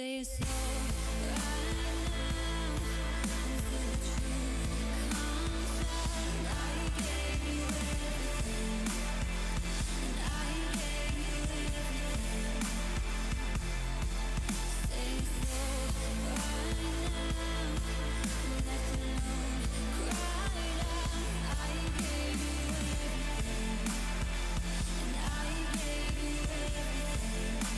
Say it slow right now until the truth comes out. I gave you everything, and I gave you everything. Say it slow right now, left alone, cried out. I gave you everything, and I gave you everything.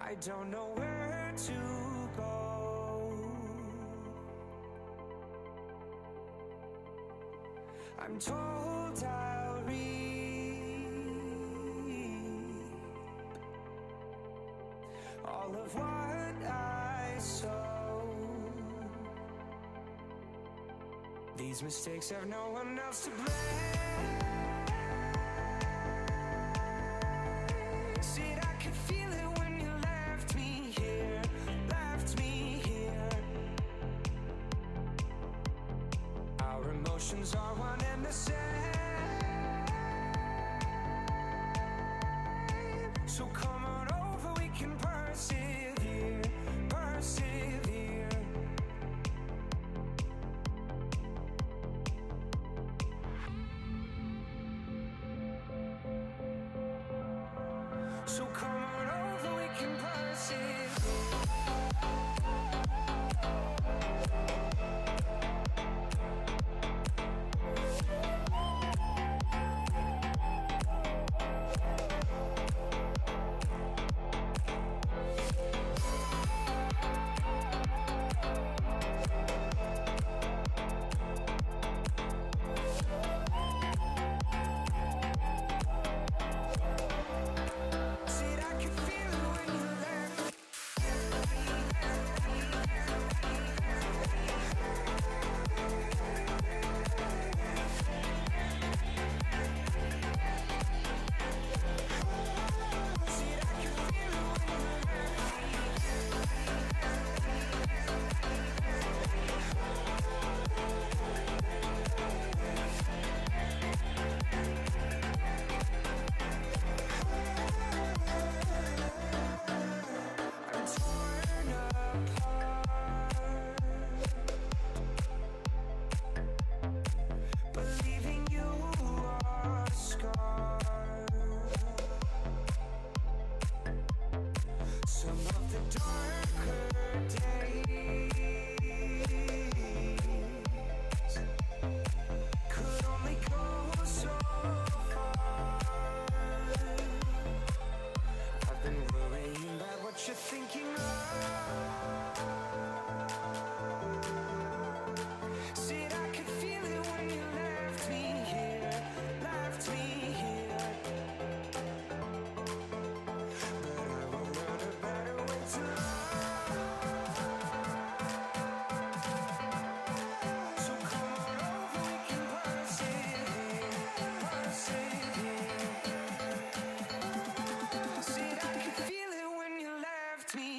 I don't know where to go. I'm told I'll reap all of what I sow. These mistakes have no one else to blame. Said I could feel it when you left me here, left me here. Our emotions are one and the same. So come on over, we can persevere, persevere. So come on over, we can persevere. Said I could feel it when you left. Said I could feel it when you I'm torn apart, believing you are scarred. Some of the darker days could only go so far. I've been worrying about what you're thinking of. Said I could feel it when you left me here, left me here. But I will learn a better way to love. So come on over, we can persevere, persevere. Said I could feel it when you left me.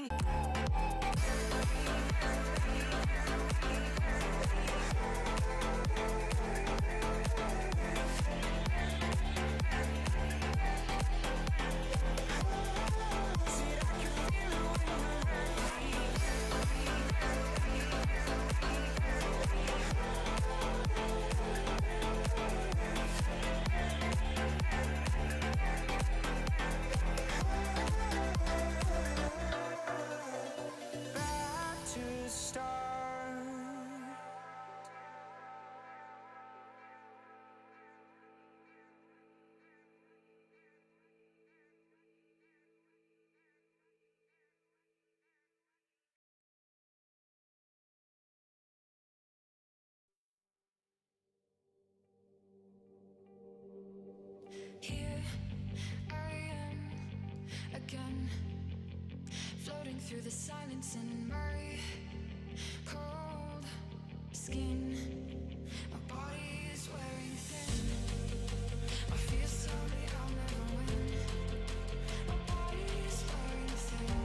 Said I could feel it when you back to start. Here I am again, floating through the silence in my cold skin. My body is wearing thin. My fears tell me I'll never win. My body is wearing thin.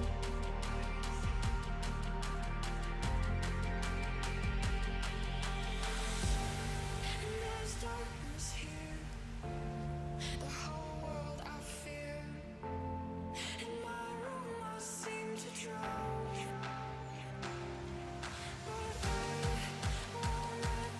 And there's darkness here. The whole world I fear. In my room I seem to drown. But I won't let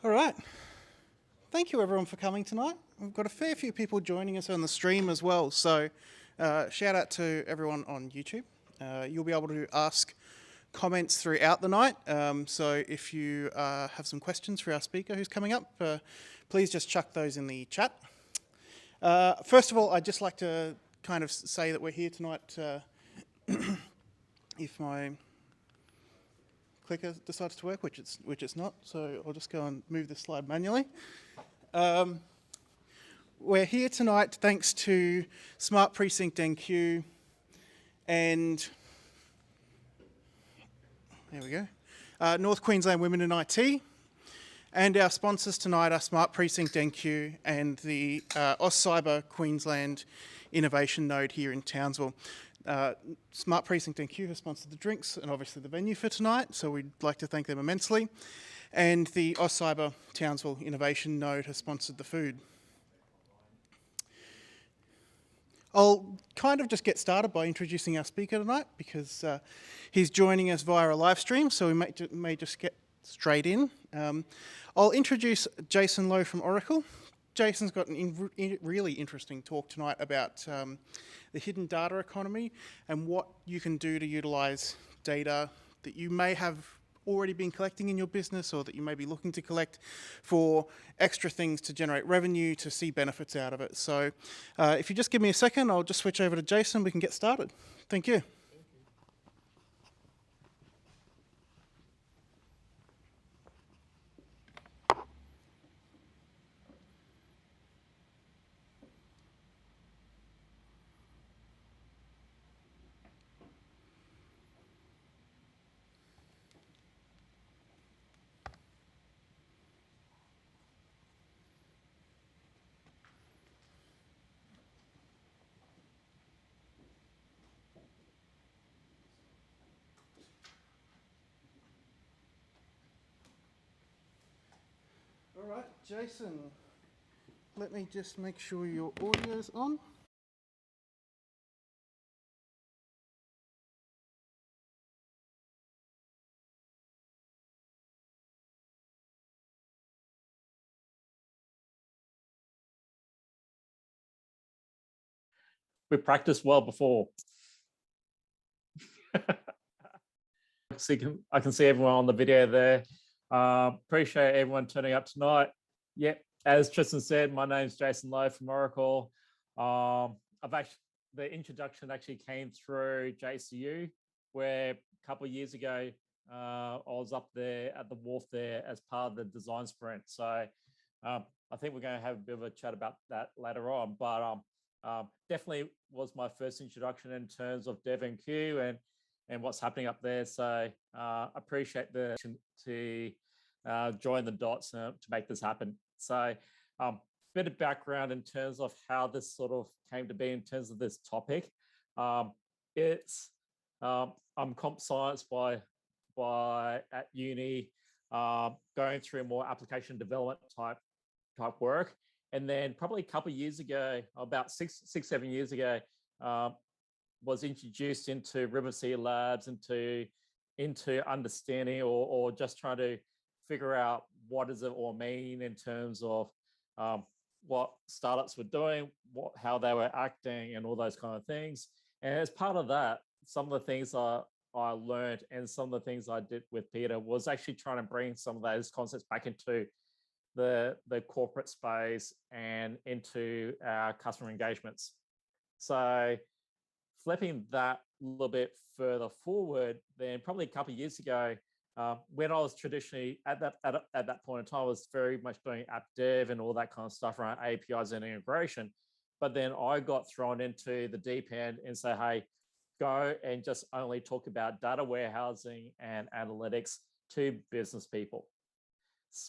All right. Thank you, everyone, for coming tonight. We've got a fair few people joining us on the stream as well. So, shout out to everyone on YouTube. You'll be able to ask comments throughout the night. So, if you have some questions for our speaker who's coming up, please just chuck those in the chat. First of all, I'd just like to kind of say that we're here tonight. If my clicker decides to work, which it's not, so I'll just go and move the slide manually. We're here tonight thanks to Smart Precinct NQ and there we go, North Queensland Women in IT, and our sponsors tonight are Smart Precinct NQ and the AusCyber Queensland Innovation Node here in Townsville. Smart Precinct NQ has sponsored the drinks and obviously the venue for tonight, so we'd like to thank them immensely. And the AusCyber Townsville Innovation Node has sponsored the food. I'll kind of just get started by introducing our speaker tonight because he's joining us via a live stream, so we may just get straight in. I'll introduce Jason Lowe from Oracle. Jason's got a really interesting talk tonight about the hidden data economy and what you can do to utilize data that you may have already been collecting in your business or that you may be looking to collect for extra things to generate revenue, to see benefits out of it. So if you just give me a second, I'll just switch over to Jason. We can get started. Thank you. All right, Jason, let me just make sure your audio's on. We practiced well before. I can see everyone on the video there. Appreciate everyone turning up tonight. Yep, as Tristan said, my name's Jason Lowe from Oracle. The introduction actually came through JCU, where a couple of years ago I was up there at the wharf there as part of the design sprint. So I think we're going to have a bit of a chat about that later on. But definitely was my first introduction in terms of DevNQ and what's happening up there. So appreciate the to join the dots to make this happen. So bit of background in terms of how this sort of came to be in terms of this topic. It's I'm comp science by at uni, going through more application development type work. And then probably a couple of years ago, about six, 7 years ago, was introduced into River Sea Labs, into understanding or just trying to figure out what does it all mean in terms of what startups were doing, how they were acting, and all those kind of things. And as part of that, some of the things I learned and some of the things I did with Peter was actually trying to bring some of those concepts back into the corporate space and into our customer engagements. So flipping that a little bit further forward, then probably a couple of years ago, when I was traditionally at that point in time, I was very much doing app dev and all that kind of stuff around APIs and integration. But then I got thrown into the deep end and say, hey, go and just only talk about data warehousing and analytics to business people,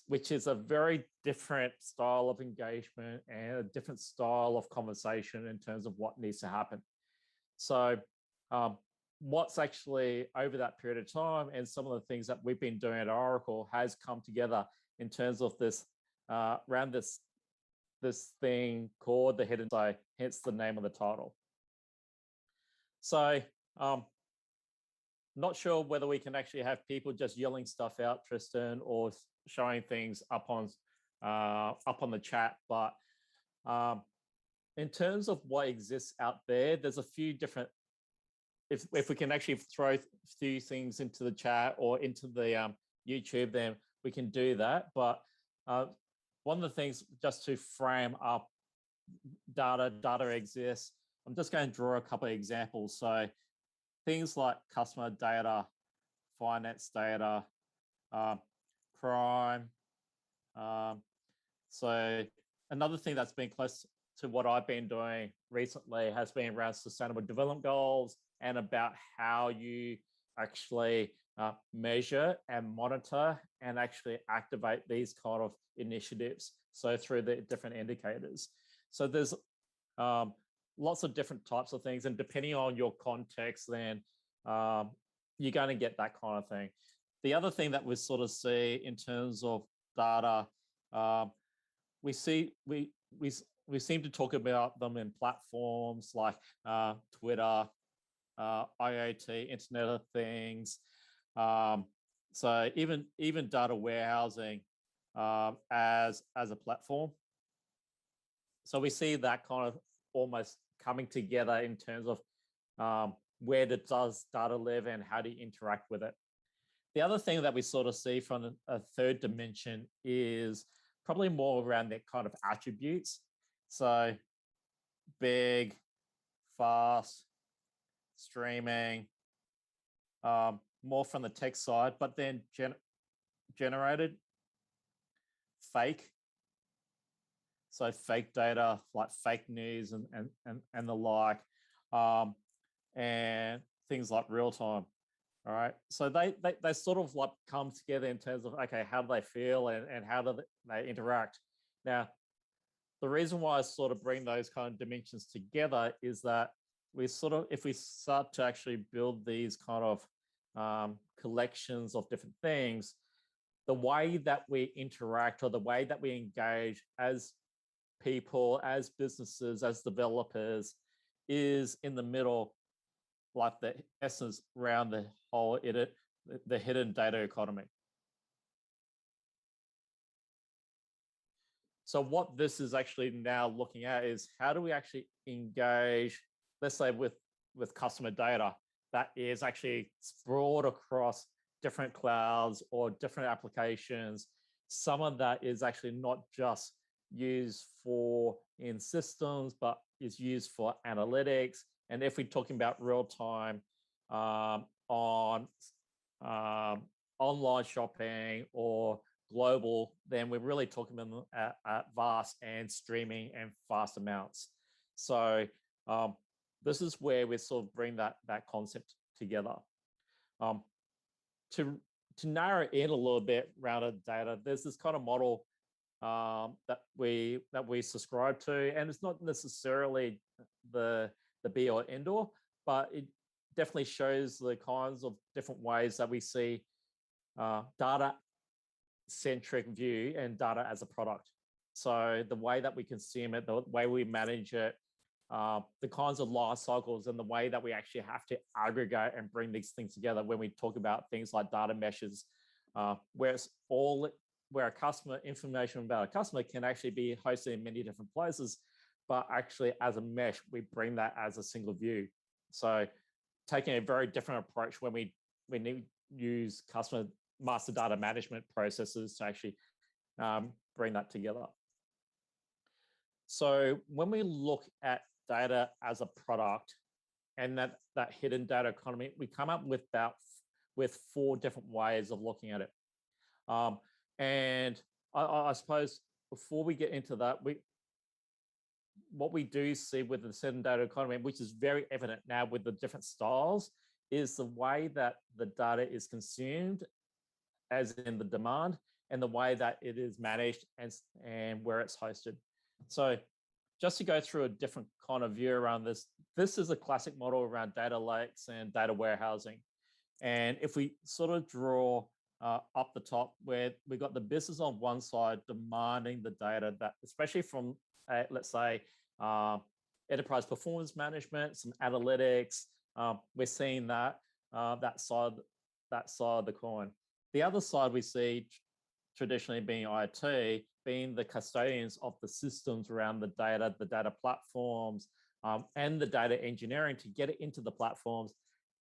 which is a very different style of engagement and a different style of conversation in terms of what needs to happen. So what's actually over that period of time and some of the things that we've been doing at Oracle has come together in terms of this around this thing called the hidden side, hence the name of the title. So not sure whether we can actually have people just yelling stuff out, Tristan, or showing things up on the chat. But in terms of what exists out there, there's a few different. If we can actually throw a few things into the chat or into the YouTube, then we can do that. But one of the things, just to frame up data exists, I'm just going to draw a couple of examples. So things like customer data, finance data, crime. So another thing that's been close to what I've been doing recently has been around sustainable development goals and about how you actually measure and monitor and actually activate these kind of initiatives. So through the different indicators. So there's lots of different types of things, and depending on your context, then you're going to get that kind of thing. The other thing that we sort of see in terms of data, we seem to talk about them in platforms like Twitter, IoT, Internet of Things. So even data warehousing as a platform. So we see that kind of almost coming together in terms of where does data live and how do you interact with it. The other thing that we sort of see from a third dimension is probably more around their kind of attributes. So big, fast, streaming, more from the tech side, but then generated, fake. So fake data, like fake news and the like, and things like real time. All right. So they sort of like come together in terms of, okay, how do they feel and how do they interact? Now, the reason why I sort of bring those kind of dimensions together is that we sort of, if we start to actually build these kind of collections of different things, the way that we interact or the way that we engage as people, as businesses, as developers is in the middle, like the essence around the whole the hidden data economy. So what this is actually now looking at is how do we actually engage, let's say with customer data that is actually sprawled across different clouds or different applications. Some of that is actually not just used for in systems, but is used for analytics. And if we're talking about real time on online shopping or global, then we're really talking about at vast and streaming and fast amounts. So this is where we sort of bring that concept together. To narrow in a little bit around the data, there's this kind of model that we subscribe to, and it's not necessarily the be or end all, but it definitely shows the kinds of different ways that we see data-centric view and data as a product. So the way that we consume it, the way we manage it, the kinds of life cycles and the way that we actually have to aggregate and bring these things together when we talk about things like data meshes, where it's all where a customer information about a customer can actually be hosted in many different places, but actually as a mesh, we bring that as a single view. So taking a very different approach when we need to use customer master data management processes to actually bring that together. So when we look at data as a product and that hidden data economy, we come up with 4 different ways of looking at it. And I suppose before we get into that, what we do see with the hidden data economy, which is very evident now with the different styles, is the way that the data is consumed, as in the demand, and the way that it is managed and where it's hosted. So just to go through a different kind of view around this, this is a classic model around data lakes and data warehousing. And if we sort of draw up the top, where we got the business on one side demanding the data that, especially from, let's say, enterprise performance management, some analytics, we're seeing that. that side of the coin. The other side we see traditionally being IT, being the custodians of the systems around the data platforms, and the data engineering to get it into the platforms,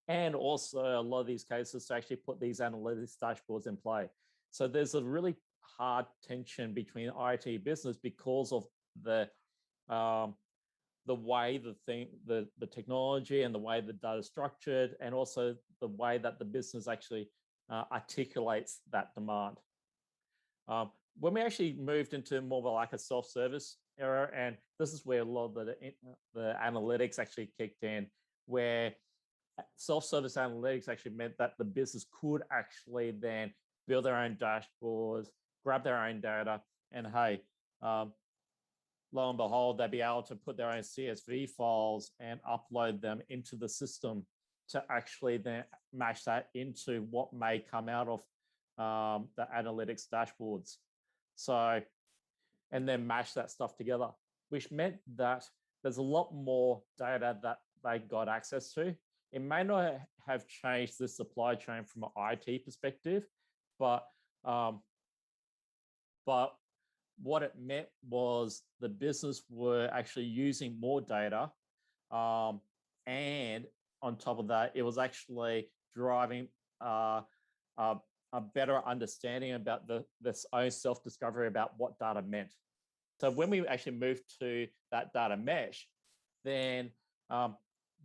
and also a lot of these cases to actually put these analytics dashboards in play. So there's a really hard tension between IT business because of the way the technology and the way the data is structured, and also the way that the business actually articulates that demand. When we actually moved into more of like a self-service era, and this is where a lot of the analytics actually kicked in, where self-service analytics actually meant that the business could actually then build their own dashboards, grab their own data, and hey, lo and behold, they'd be able to put their own CSV files and upload them into the system to actually then match that into what may come out of the analytics dashboards. So, and then mash that stuff together, which meant that there's a lot more data that they got access to. It may not have changed the supply chain from an IT perspective, but what it meant was the business were actually using more data, and on top of that, it was actually driving a better understanding about this own self-discovery about what data meant. So when we actually moved to that data mesh, then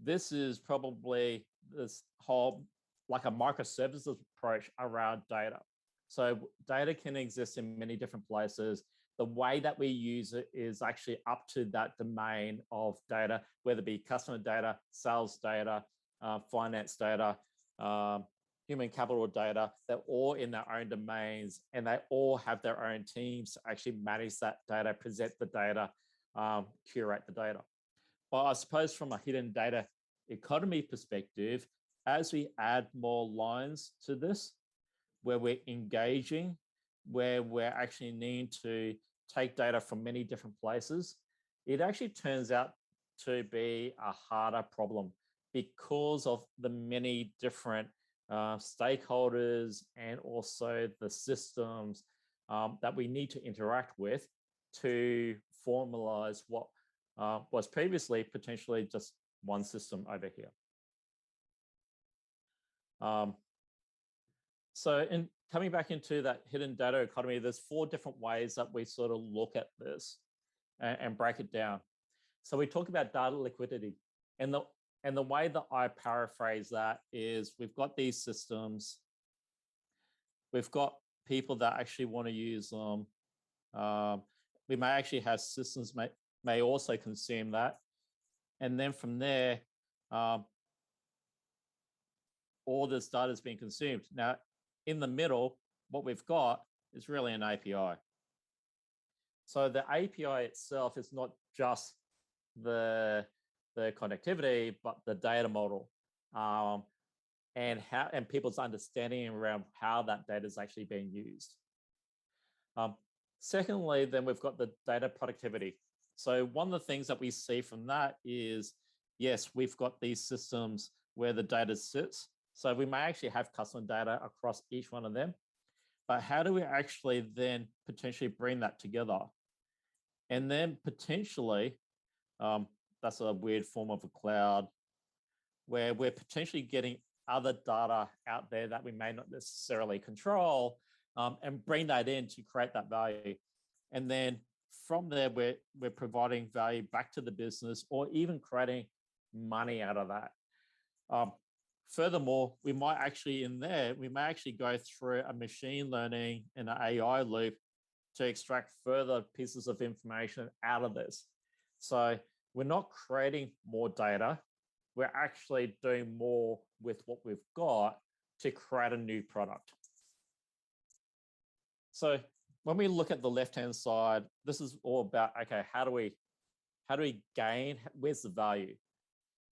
this is probably this whole like a microservices approach around data. So data can exist in many different places. The way that we use it is actually up to that domain of data, whether it be customer data, sales data, finance data, human capital data. They're all in their own domains, and they all have their own teams to actually manage that data, present the data, curate the data. But I suppose from a hidden data economy perspective, as we add more lines to this, where we're engaging, where we're actually needing to take data from many different places, it actually turns out to be a harder problem because of the many different stakeholders and also the systems that we need to interact with to formalize what was previously potentially just one system over here. So in coming back into that hidden data economy, there's 4 different ways that we sort of look at this and break it down. So we talk about data liquidity, and the way that I paraphrase that is we've got these systems, we've got people that actually want to use them. We may actually have systems may also consume that, and then from there, all this data is being consumed. Now, in the middle, what we've got is really an API. So the API itself is not just the connectivity, but the data model, and people's understanding around how that data is actually being used. Secondly, then we've got the data productivity. So one of the things that we see from that is, yes, we've got these systems where the data sits. So we may actually have customer data across each one of them, but how do we actually then potentially bring that together? And then potentially, that's a weird form of a cloud, where we're potentially getting other data out there that we may not necessarily control, and bring that in to create that value. And then from there, we're providing value back to the business, or even creating money out of that. Furthermore, we might actually go through a machine learning and an AI loop to extract further pieces of information out of this. So we're not creating more data, we're actually doing more with what we've got to create a new product. So when we look at the left-hand side, this is all about, okay, how do we gain, where's the value?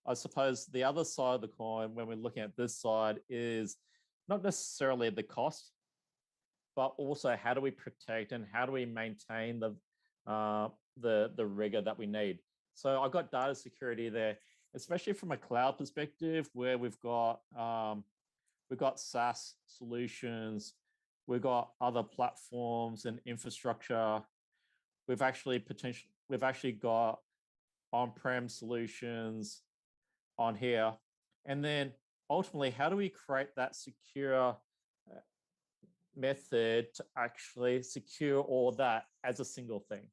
I suppose the other side of the coin, when we're looking at this side, is not necessarily the cost, but also how do we protect and how do we maintain the rigor that we need. So I've got data security there. especially from a cloud perspective, where we've got SaaS solutions, we've got other platforms and infrastructure. We've actually got on-prem solutions on here. And then ultimately, how do we create that secure method to actually secure all that as a single thing?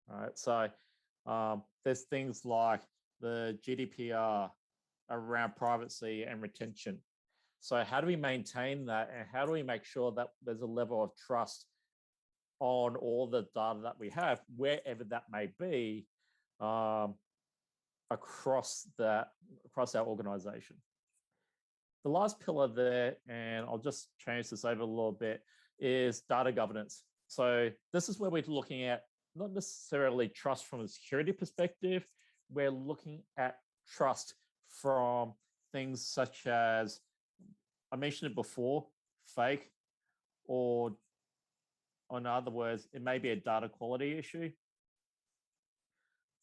All right. So there's things like the GDPR around privacy and retention. So how do we maintain that, and how do we make sure that there's a level of trust on all the data that we have, wherever that may be, across our organization? The last pillar there, and I'll just change this over a little bit, is data governance. So this is where we're looking at not necessarily trust from a security perspective. We're looking at trust from things such as, I mentioned it before, fake, or in other words, it may be a data quality issue.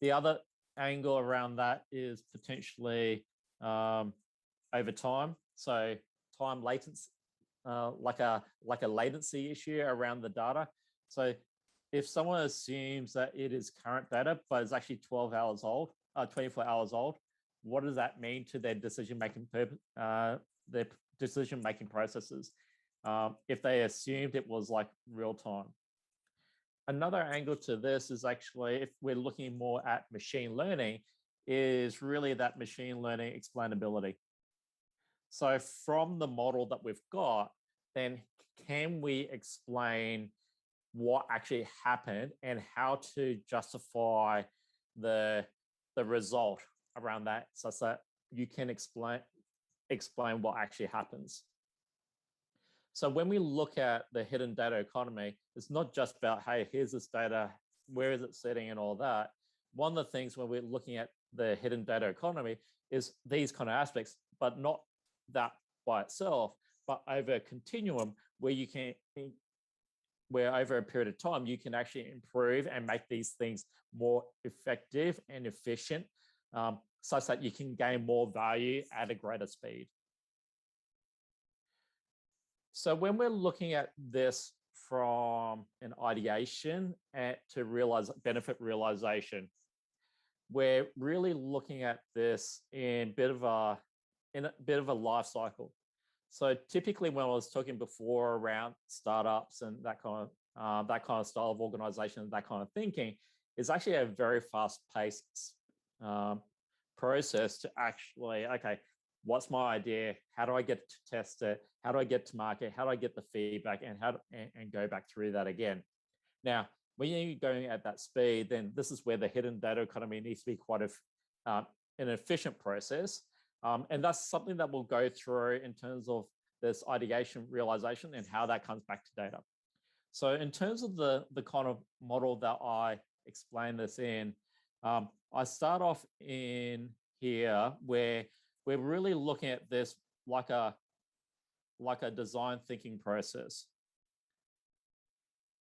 The other angle around that is potentially over time. So time latency, like a latency issue around the data. So if someone assumes that it is current data, but it's actually 12 hours old, 24 hours old, what does that mean to their decision-making processes if they assumed it was like real time? Another angle to this is actually, if we're looking more at machine learning, is really that machine learning explainability. So from the model that we've got, then can we explain what actually happened and how to justify the result around that, such that you can explain what actually happens? So when we look at the hidden data economy, it's not just about, hey, here's this data, where is it sitting and all that. One of the things when we're looking at the hidden data economy is these kind of aspects, but not that by itself, but over a continuum where over a period of time, you can actually improve and make these things more effective and efficient, such that you can gain more value at a greater speed. So when we're looking at this from an ideation to benefit realization, we're really looking at this in a bit of a life cycle. So typically, when I was talking before around startups and that kind of style of organization, that kind of thinking, is actually a very fast-paced process to actually, okay, what's my idea? How do I get to test it? How do I get to market? How do I get the feedback, and and go back through that again? Now, when you're going at that speed, then this is where the hidden data economy needs to be quite an efficient process. And that's something that we'll go through in terms of this ideation, realization, and how that comes back to data. So in terms of the kind of model that I explain this in, I start off in here where we're really looking at this like a design thinking process.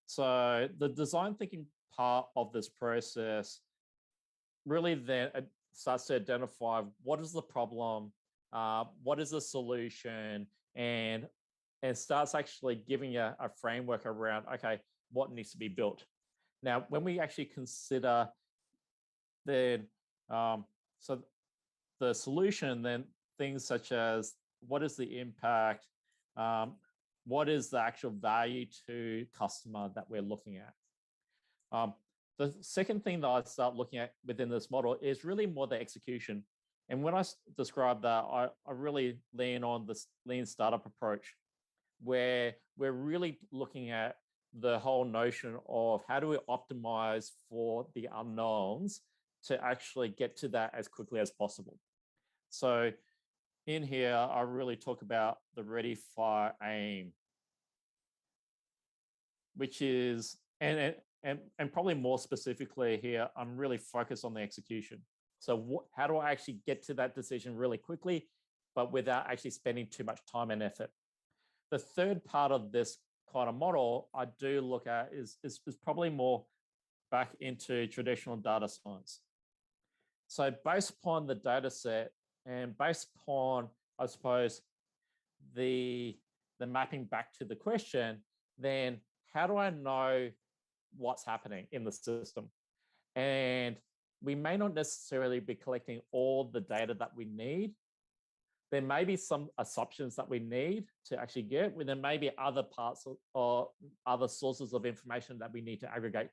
So the design thinking part of this process really then starts to identify what is the problem, what is the solution, and starts actually giving you a framework around, okay, what needs to be built. Now, when we actually consider so the solution, then things such as what is the impact, what is the actual value to customer that we're looking at. The second thing that I start looking at within this model is really more the execution. And when I describe that, I really lean on this lean startup approach, where we're really looking at the whole notion of how do we optimize for the unknowns to actually get to that as quickly as possible. So in here, I really talk about the ready, fire, aim, which is, and probably more specifically here, I'm really focused on the execution. So how do I actually get to that decision really quickly, but without actually spending too much time and effort? The third part of this kind of model I do look at is probably more back into traditional data science. So based upon the data set and based upon, I suppose, the mapping back to the question, then how do I know what's happening in the system? And we may not necessarily be collecting all the data that we need. There may be some assumptions that we need to actually get, when there may be other parts or other sources of information that we need to aggregate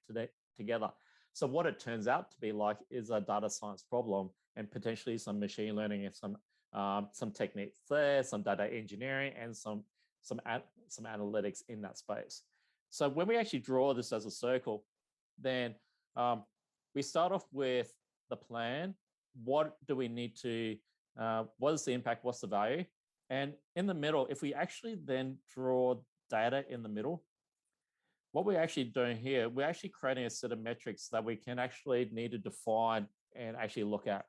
together. So what it turns out to be like is a data science problem, and potentially some machine learning and some techniques there, some data engineering, and some analytics in that space. So when we actually draw this as a circle, then we start off with the plan. What do we need to, what is the impact, what's the value? And in the middle, if we actually then draw data in the middle, what we're actually doing here, we're actually creating a set of metrics that we can actually need to define and actually look at.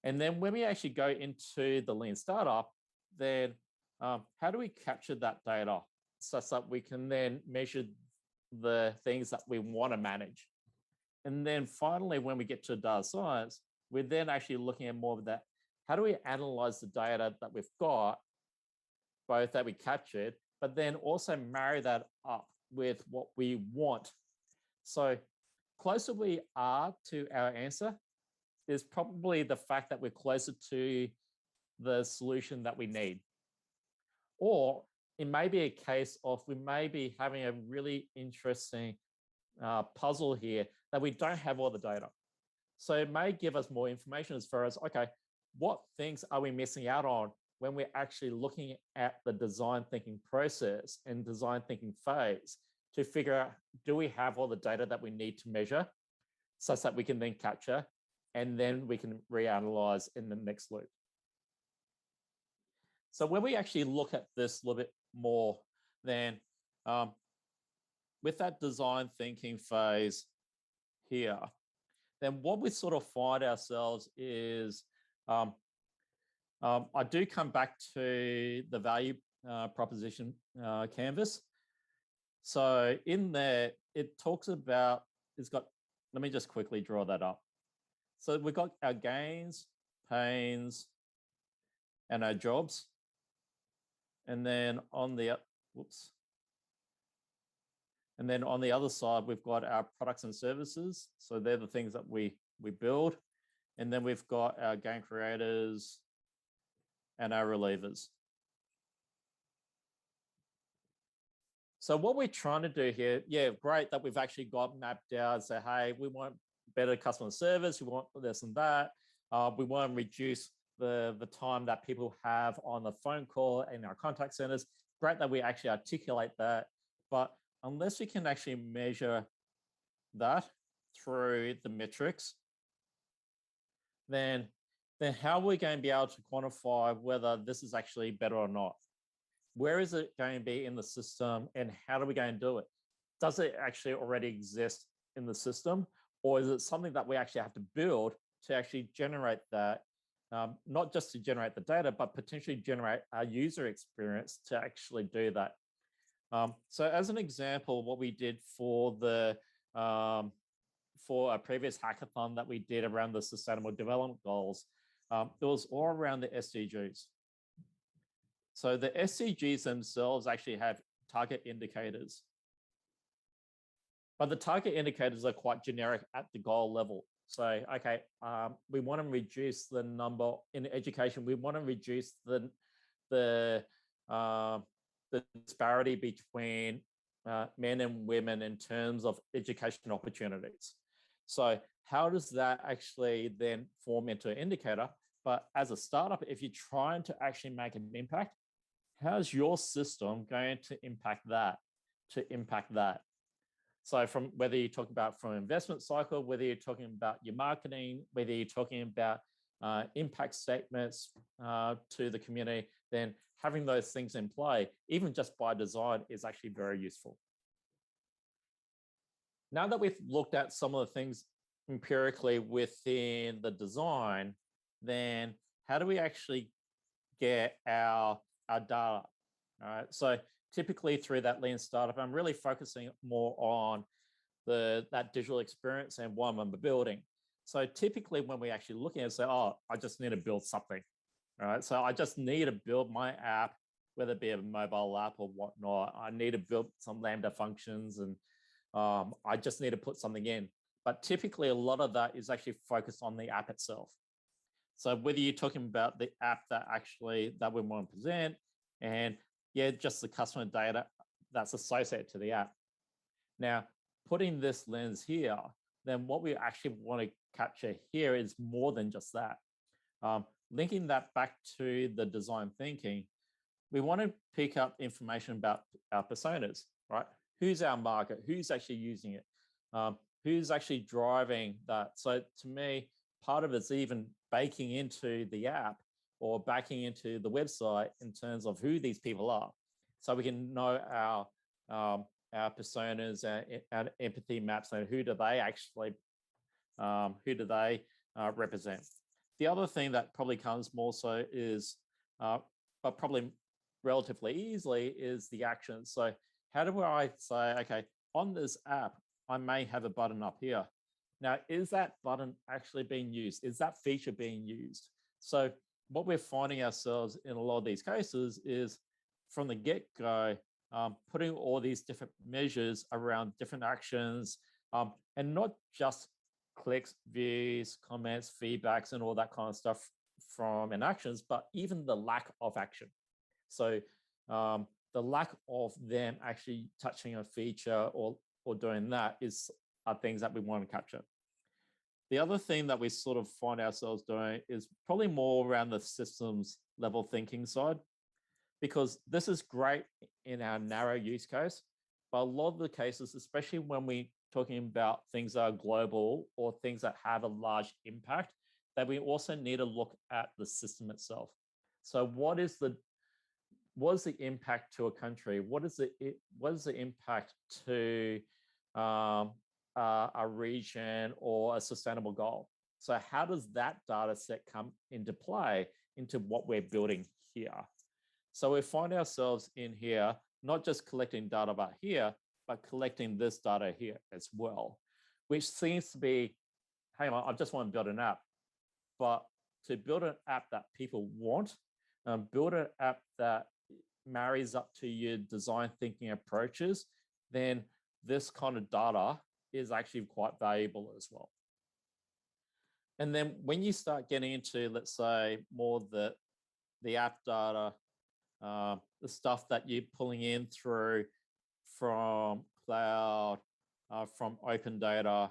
And then when we actually go into the lean startup, then how do we capture that data such that we can then measure the things that we want to manage? And then finally, when we get to data science, we're then actually looking at more of that. How do we analyze the data that we've got, both that we captured, but then also marry that up with what we want? So closer we are to our answer is probably the fact that we're closer to the solution that we need. Or it may be a case of we may be having a really interesting puzzle here that we don't have all the data. So it may give us more information as far as, okay, what things are we missing out on when we're actually looking at the design thinking process and design thinking phase to figure out, do we have all the data that we need to measure such that we can then capture, and then we can reanalyze in the next loop. So when we actually look at this a little bit more, then with that design thinking phase here, then what we sort of find ourselves is, I do come back to the value proposition canvas. So in there, it talks about, it's got, let me just quickly draw that up. So we've got our gains, pains, and our jobs. And then on the, whoops. And then on the other side, we've got our products and services. So they're the things that we build. And then we've got our game creators and our relievers. So what we're trying to do here, yeah, great that we've actually got mapped out, say, hey, we want better customer service, we want this and that. We want to reduce the time that people have on the phone call in our contact centers. Great that we actually articulate that. But unless we can actually measure that through the metrics, then how are we going to be able to quantify whether this is actually better or not? Where is it going to be in the system, and how are we going to do it? Does it actually already exist in the system, or is it something that we actually have to build to actually generate that, not just to generate the data, but potentially generate our user experience to actually do that? So as an example, what we did for the for a previous hackathon that we did around the Sustainable Development Goals, it was all around the SDGs. So the SDGs themselves actually have target indicators. But the target indicators are quite generic at the goal level. So, okay, we want to reduce the number in education. We want to reduce the disparity between men and women in terms of education opportunities. So how does that actually then form into an indicator? But as a startup, if you're trying to actually make an impact, how's your system going to impact that, So from whether you're talking about from investment cycle, whether you're talking about your marketing, whether you're talking about impact statements to the community, then having those things in play, even just by design, is actually very useful. Now that we've looked at some of the things empirically within the design, then how do we actually get our data? All right. So typically through that lean startup, I'm really focusing more on that digital experience and what I'm building. So typically when we actually look at it, say, oh, I just need to build something, right? So I just need to build my app, whether it be a mobile app or whatnot. I need to build some Lambda functions and I just need to put something in. But typically a lot of that is actually focused on the app itself. So whether you're talking about the app that we want to present and yeah, just the customer data that's associated to the app. Now, putting this lens here, then what we actually want to capture here is more than just that. Linking that back to the design thinking, we want to pick up information about our personas, right? Who's our market? Who's actually using it? Who's actually driving that? So to me, part of it's even baking into the app or backing into the website in terms of who these people are. So we can know our personas and empathy maps and who do they actually represent. The other thing that probably comes more so is, but probably relatively easily, is the actions. So how do I say, okay, on this app, I may have a button up here. Now, is that button actually being used? Is that feature being used? So what we're finding ourselves in a lot of these cases is from the get-go, putting all these different measures around different actions, and not just clicks, views, comments, feedbacks, and all that kind of stuff from an actions, but even the lack of action. So the lack of them actually touching a feature or doing that are things that we want to capture. The other thing that we sort of find ourselves doing is probably more around the systems level thinking side, because this is great in our narrow use case, but a lot of the cases, especially when we're talking about things that are global or things that have a large impact, that we also need to look at the system itself. So what is the impact to a country? What is the impact to a region or a sustainable goal? So how does that data set come into play into what we're building here? So we find ourselves in here, not just collecting data about here, but collecting this data here as well, which seems to be, hang on, I just want to build an app. But to build an app that people want, build an app that marries up to your design thinking approaches, then this kind of data is actually quite valuable as well. And then when you start getting into, let's say, more the app data, the stuff that you're pulling in through from cloud, from open data,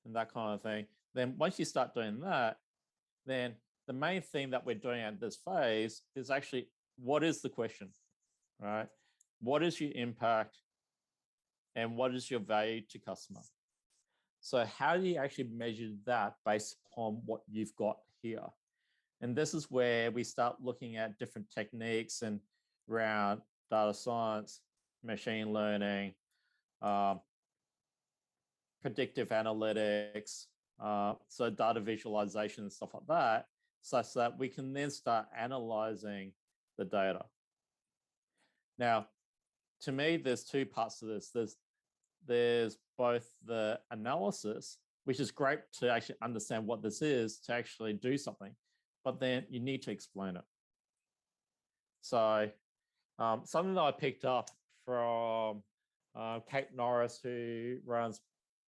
and that kind of thing, then once you start doing that, then the main thing that we're doing at this phase is actually, what is the question, right? What is your impact and what is your value to customer? So how do you actually measure that based upon what you've got here? And this is where we start looking at different techniques and around data science, machine learning, predictive analytics, so data visualization and stuff like that, such that we can then start analyzing the data. Now, to me, there's two parts to this. There's both the analysis, which is great to actually understand what this is, to actually do something, but then you need to explain it. So something that I picked up from Kate Norris, who runs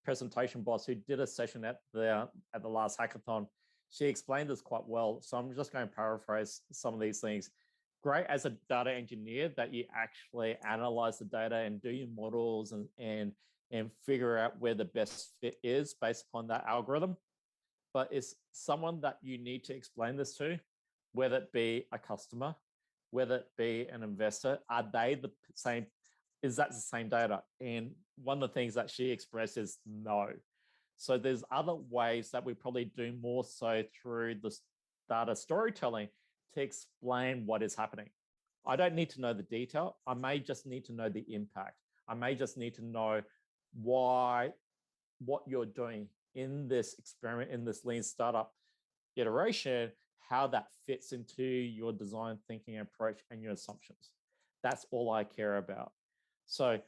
Presentation Boss, who did a session at the last hackathon, she explained this quite well. So I'm just going to paraphrase some of these things. Great as a data engineer that you actually analyze the data and do your models and figure out where the best fit is based upon that algorithm. But it's someone that you need to explain this to, whether it be a customer, whether it be an investor. Are they the same? Is that the same data? And one of the things that she expressed is no. So there's other ways that we probably do more so through the data storytelling to explain what is happening. I don't need to know the detail. I may just need to know the impact. I may just need to know why what you're doing in this experiment, in this lean startup iteration, how that fits into your design thinking approach and your assumptions. That's all I care about. So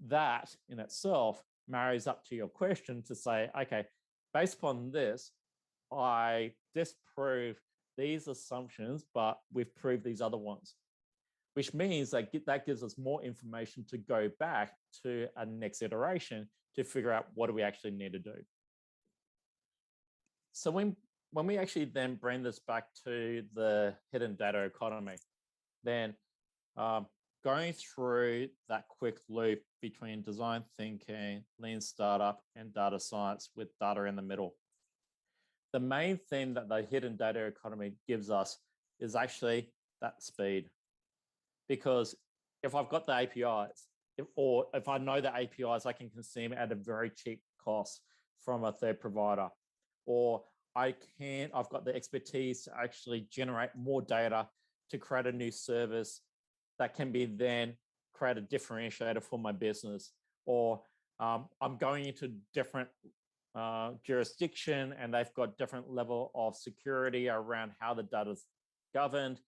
that in itself marries up to your question to say, okay, based upon this, I disprove these assumptions, but we've proved these other ones, which means that that gives us more information to go back to a next iteration to figure out what do we actually need to do. So when we actually then bring this back to the hidden data economy, then going through that quick loop between design thinking, lean startup, and data science with data in the middle. The main thing that the hidden data economy gives us is actually that speed. Because if I've got the APIs, or if I know the APIs, I can consume at a very cheap cost from a third provider. Or I've got the expertise to actually generate more data to create a new service that can be then create a differentiator for my business. Or I'm going into different jurisdiction and they've got different level of security around how the data is governed.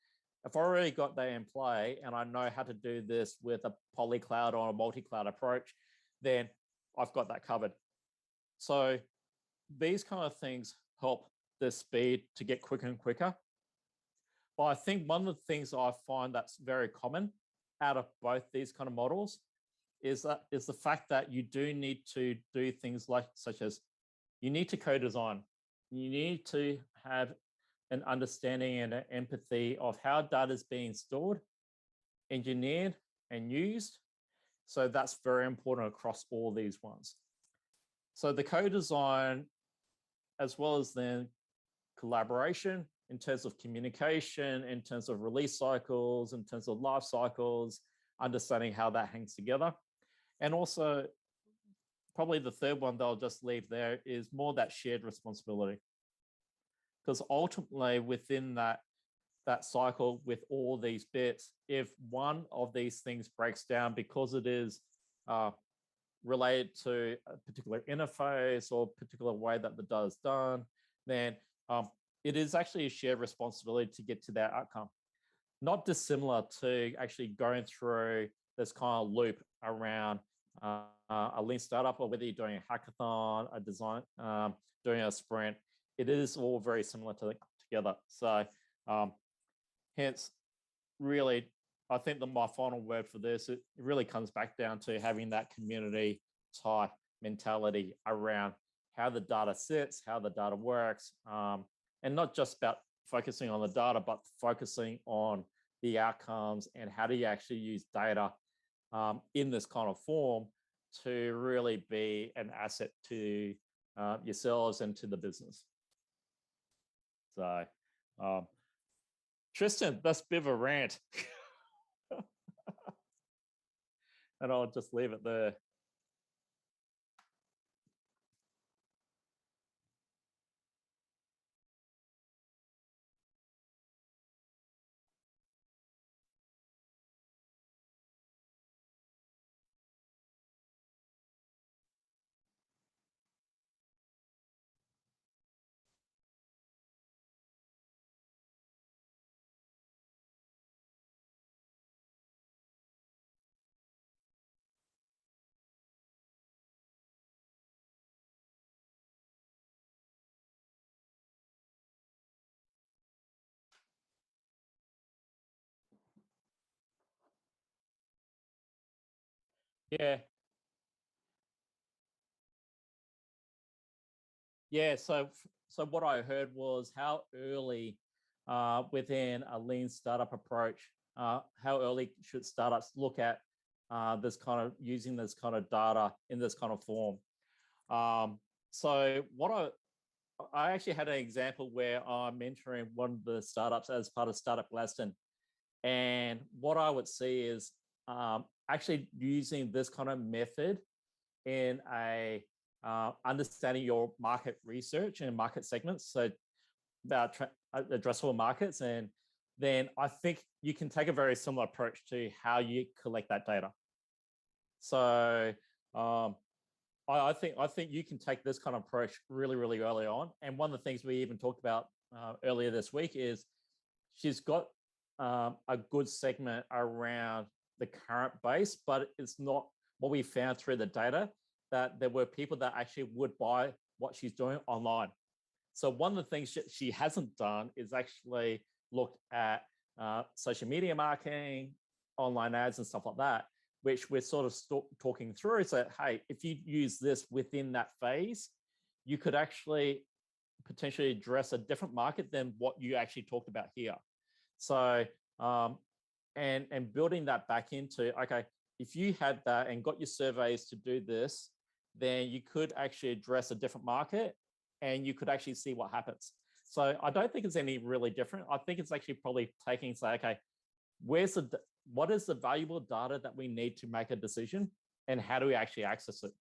If I already got that in play and I know how to do this with a polycloud or a multi-cloud approach, then I've got that covered. So these kind of things help the speed to get quicker and quicker. But I think one of the things I find that's very common out of both these kind of models is the fact that you do need to do things such as you need to co-design. You need to have an understanding and an empathy of how data is being stored, engineered, and used. So that's very important across all these ones. So the co-design, as well as then collaboration in terms of communication, in terms of release cycles, in terms of life cycles, understanding how that hangs together. And also, probably the third one that I'll just leave there is more that shared responsibility. Because ultimately within that cycle with all these bits, if one of these things breaks down because it is related to a particular interface or particular way that the data is done, then it is actually a shared responsibility to get to that outcome. Not dissimilar to actually going through this kind of loop around a lean startup, or whether you're doing a hackathon, a design, doing a sprint. It is all very similar together. So hence, really, I think that my final word for this, it really comes back down to having that community type mentality around how the data sits, how the data works, and not just about focusing on the data, but focusing on the outcomes and how do you actually use data in this kind of form to really be an asset to yourselves and to the business. So, Tristan, that's a bit of a rant. And I'll just leave it there. Yeah. Yeah, so what I heard was how early within a lean startup approach, how early should startups look at this kind of using this kind of data in this kind of form. So what I actually had an example where I'm mentoring one of the startups as part of Startup Gladstone. And what I would see is actually using this kind of method in a understanding your market research and market segments, so about addressable markets. And then I think you can take a very similar approach to how you collect that data. So I think you can take this kind of approach really, really early on. And one of the things we even talked about earlier this week is she's got a good segment around the current base, but it's not what we found through the data, that there were people that actually would buy what she's doing online. So one of the things she hasn't done is actually look at social media marketing, online ads, and stuff like that, which we're sort of talking through. So, hey, if you use this within that phase, you could actually potentially address a different market than what you actually talked about here. So, and building that back into, okay, if you had that and got your surveys to do this, then you could actually address a different market and you could actually see what happens. So I don't think it's any really different. I think it's actually probably taking, say, okay, what is the valuable data that we need to make a decision, and how do we actually access it?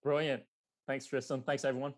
Brilliant. Thanks, Tristan. Thanks, everyone.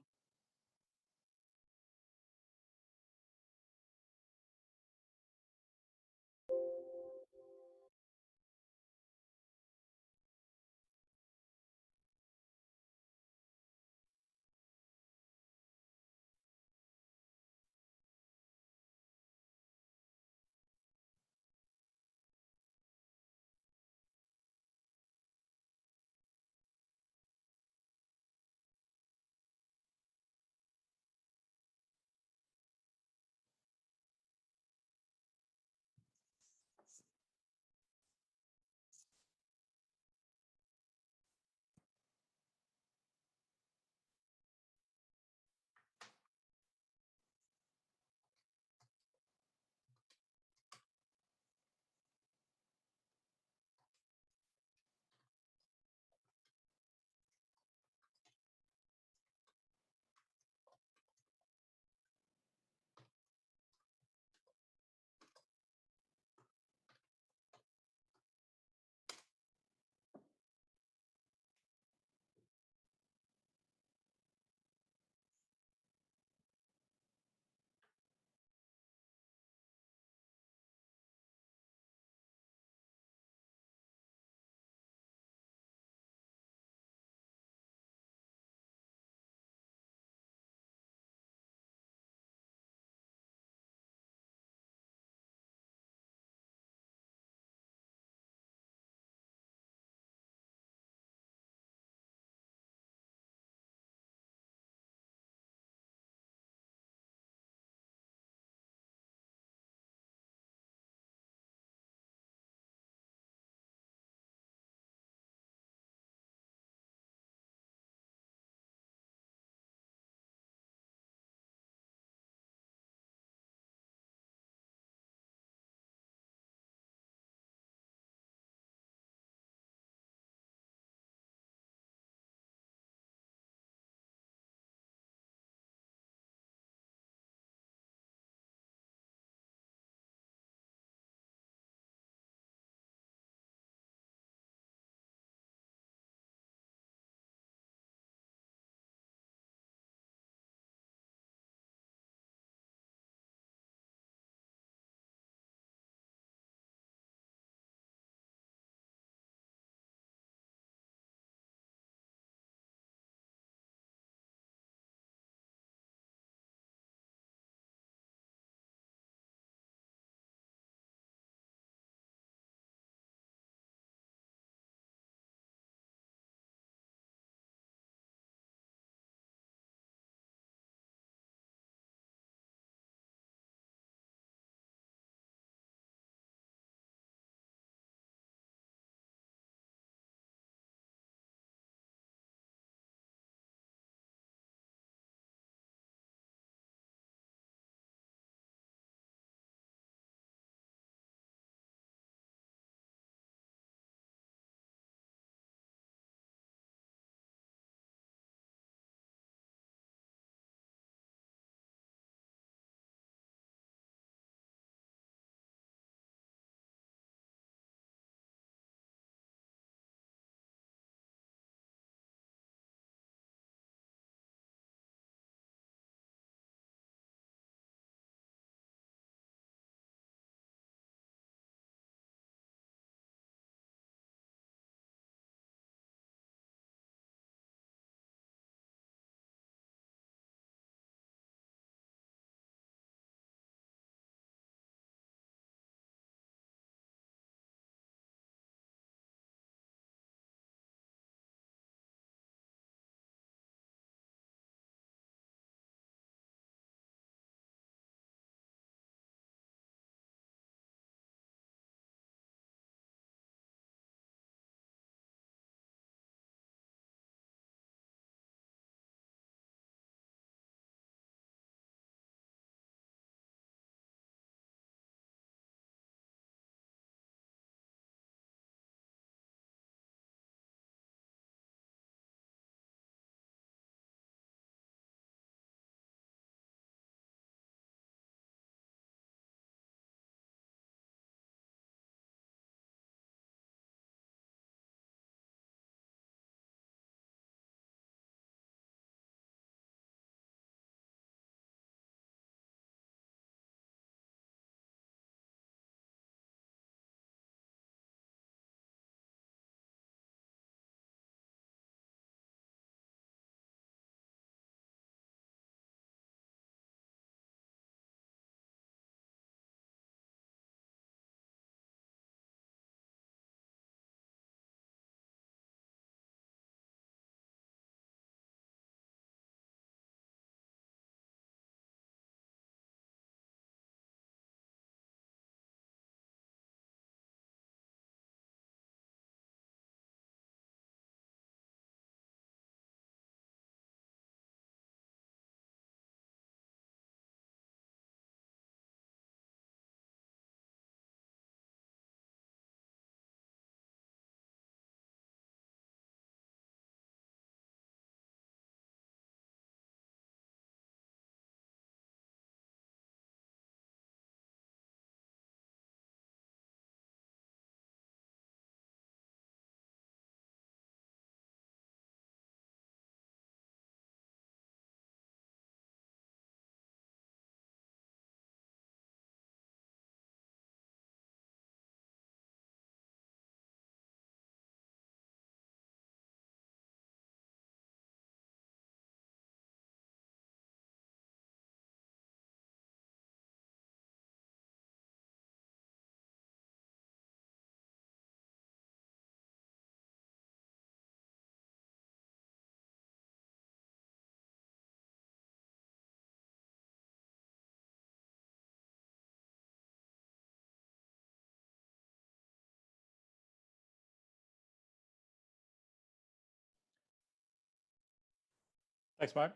Thanks, Mark.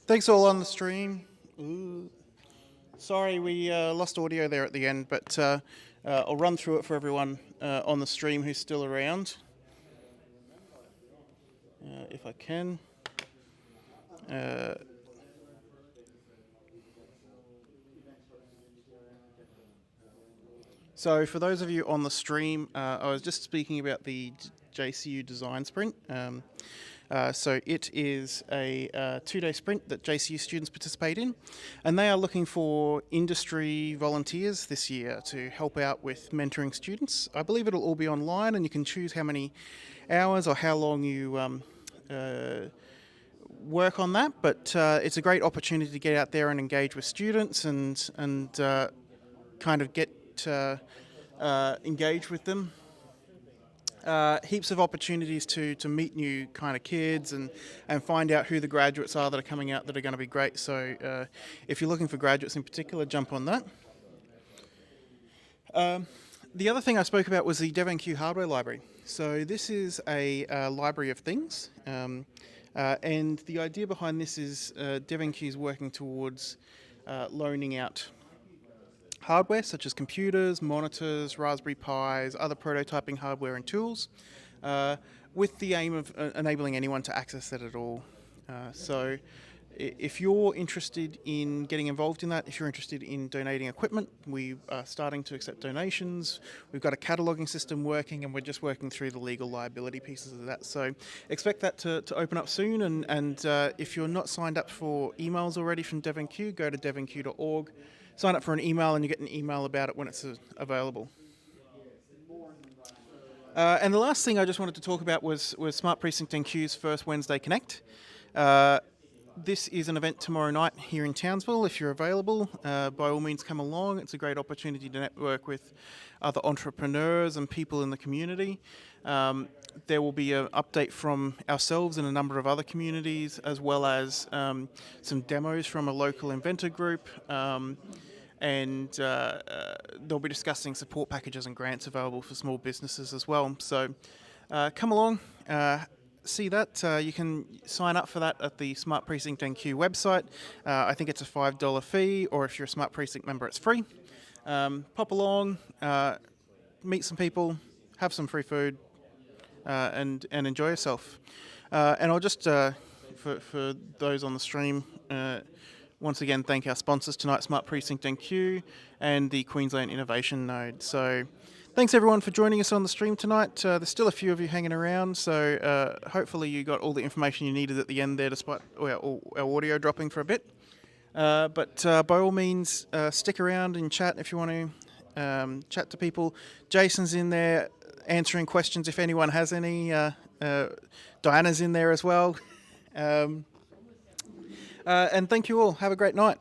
Thanks all on the stream. Ooh. Sorry, we lost audio there at the end, but I'll run through it for everyone on the stream who's still around, if I can. So for those of you on the stream, I was just speaking about the JCU design sprint. So it is a 2-day sprint that JCU students participate in, and they are looking for industry volunteers this year to help out with mentoring students. I believe it'll all be online, and you can choose how many hours or how long you work on that, but it's a great opportunity to get out there and engage with students and kind of get engage with them. Heaps of opportunities to meet new kind of kids and find out who the graduates are that are coming out that are going to be great. So if you're looking for graduates in particular, jump on that. The other thing I spoke about was the DevNQ hardware library. So this is a library of things. And the idea behind this is DevNQ is working towards loaning out hardware such as computers, monitors, Raspberry Pis, other prototyping hardware and tools, with the aim of enabling anyone to access it at all. So if you're interested in getting involved in that, if you're interested in donating equipment, we are starting to accept donations. We've got a cataloguing system working, and we're just working through the legal liability pieces of that. So expect that to open up soon, and if you're not signed up for emails already from DevNQ, go to devnq.org. Sign up for an email and you get an email about it when it's available. And the last thing I just wanted to talk about was Smart Precinct NQ's first Wednesday Connect. This is an event tomorrow night here in Townsville. If you're available, by all means come along. It's a great opportunity to network with other entrepreneurs and people in the community. There will be an update from ourselves and a number of other communities, as well as some demos from a local inventor group. And they'll be discussing support packages and grants available for small businesses as well. So come along, see that. You can sign up for that at the Smart Precinct NQ website. I think it's a $5 fee, or if you're a Smart Precinct member, it's free. Pop along, meet some people, have some free food, and enjoy yourself. And I'll just, for those on the stream, once again, thank our sponsors tonight, Smart Precinct NQ and the Queensland Innovation Node. So thanks everyone for joining us on the stream tonight. There's still a few of you hanging around, so hopefully you got all the information you needed at the end there, despite our audio dropping for a bit. But by all means, stick around and chat if you want to chat to people. Jason's in there answering questions if anyone has any. Diana's in there as well. And thank you all. Have a great night.